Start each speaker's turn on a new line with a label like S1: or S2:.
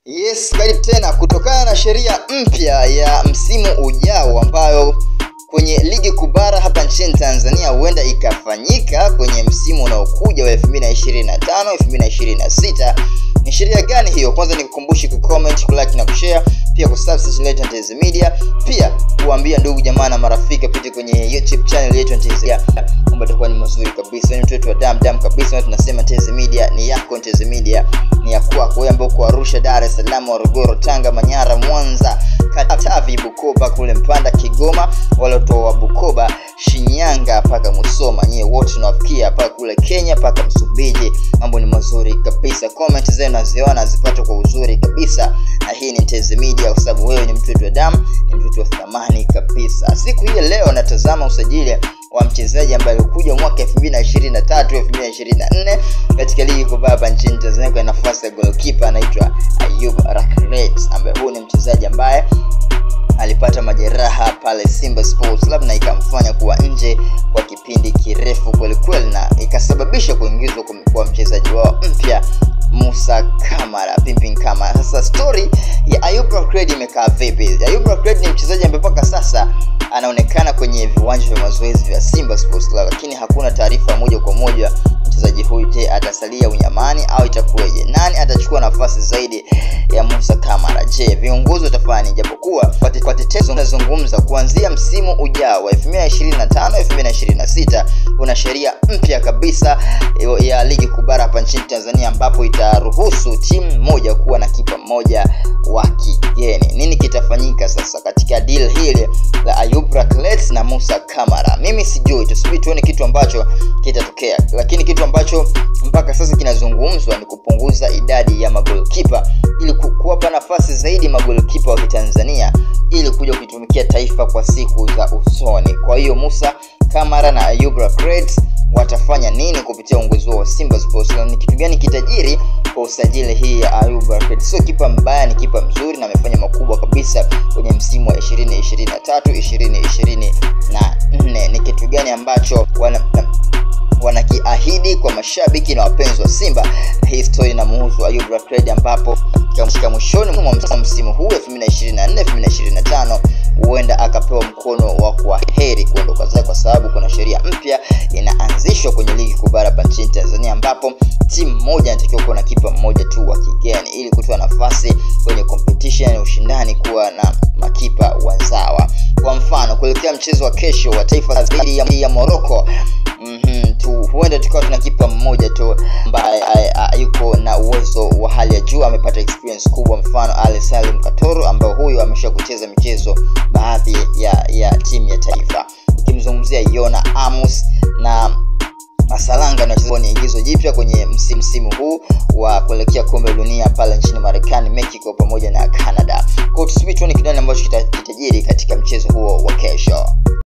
S1: Yes, karibu tena. Kutokana na sheria mpya ya msimu ujao ambayo kwenye ligi kubara hapa nchini Tanzania huenda ikafanyika kwenye msimu unaokuja wa 2025 2026. Ni sheria gani hiyo? Kwanza nikukumbushe kucomment, kulike na kushare, pia kusubscribe Legend TZ Media, pia kuambia ndugu jamaa na marafiki pite kwenye YouTube channel yetu TZ Media. Mambo yatakuwa ni mazuri kabisa. Ni mtoto wa dam kabisa, na tunasema TZ Media ni yako, TZ Media ni ya kwako wewe ambao uko Arusha, Dar es Salaam, Morogoro, Tanga, Manyara, Mwanza, Katavi, Bukoba, kule Mpanda, Kigoma, wale wa Bukoba, Shinyanga paka Musoma, nyewe wote tunawafikia paka kule Kenya paka Msumbiji. Mambo ni mazuri kabisa. Comment zenu naziona zipata kwa uzuri kabisa. Na hii ni TZ Media kwa sababu wewe ni mtoto wa damu, ni mtoto wa thamani kabisa. Siku hii leo natazama usajili wa mchezaji ambaye alikuja mwaka 2023 2024 katika ligi kubwa hapa nchini Tanzania kwa nafasi ya goalkeeper, anaitwa Ayub Rakret, ambaye huyu ni mchezaji ambaye alipata majeraha pale Simba Sports Club na ikamfanya kuwa nje kwa kipindi kirefu kweli na ikasababisha kuingizwa kwa mchezaji wao mpya Musa Kamara, Pimpin Kamara. Sasa story ya Ayub Rakret imekaa vipi? Ayub Rakret ni mchezaji ambaye mpaka sasa anaonekana kwenye viwanja vya mazoezi vya Simba Sports Club, lakini hakuna taarifa moja kwa moja mchezaji huyu je atasalia unyamani au itakuwaje? Nani atachukua nafasi zaidi ya Musa Kamara? Je, viongozi watafanya? Japokuwa kwa tetezo tunazungumza kuanzia msimu ujao wa 2025 2026 kuna sheria mpya kabisa ya ligi kubara hapa nchini Tanzania ambapo itaruhusu timu moja kuwa na kipa mmoja wa kigeni. Nini kitafanyika sasa katika deal hili la Ayub Rakret na Musa Kamara? Mimi sijui, tusubiri tuone kitu ambacho kitatokea, lakini kitu ambacho mpaka sasa kinazungumzwa ni kupunguza idadi ya magolikipa ili kuwapa nafasi zaidi magolikipa wa Tanzania ili kuja kuitumikia taifa kwa siku za usoni. Kwa hiyo Musa Kamara na Ayub Rakret watafanya nini kupitia uongozi wa Simba Sports Club? Ni kitu gani kitajiri kwa usajili hii ya Ayub Rakret? Sio kipa mbaya, ni kipa mzuri na amefanya makubwa kabisa kwenye msimu wa 2023 2024. Ni kitu gani ambacho wanakiahidi kwa mashabiki na wapenzi wa Simba? Hii story inamhusu Ayub Rakret ambapo katika mwishoni mwa msimu huu 2024 2025 huenda akapewa mkono wa kwaheri kuondoka zake, kwa sababu kuna sheria mpya inaanzishwa kwenye ligi kubara hapa nchini Tanzania ambapo timu moja inatakiwa kuwa na kipa mmoja tu wa kigeni ili kutoa nafasi kwenye competition, ushindani, kuwa na makipa wazawa. Kwa mfano kuelekea mchezo wa kesho wa taifa dhidi ya Morocco, huenda tukawa tuna kipa mmoja tu ambaye yuko na uwezo wa hali ya juu, amepata experience kubwa, mfano Ali Salim Katoro ambaye huyu ameshakucheza michezo baadhi ya timu ya taifa. Ukimzungumzia Yona Amos na Masalanga na ni igizo jipya kwenye msimu huu wa kuelekea kombe la dunia pale nchini Marekani, Mexico pamoja na Canada. Kwa tusubiri tuone kidani ambacho kitajiri katika mchezo huo wa kesho.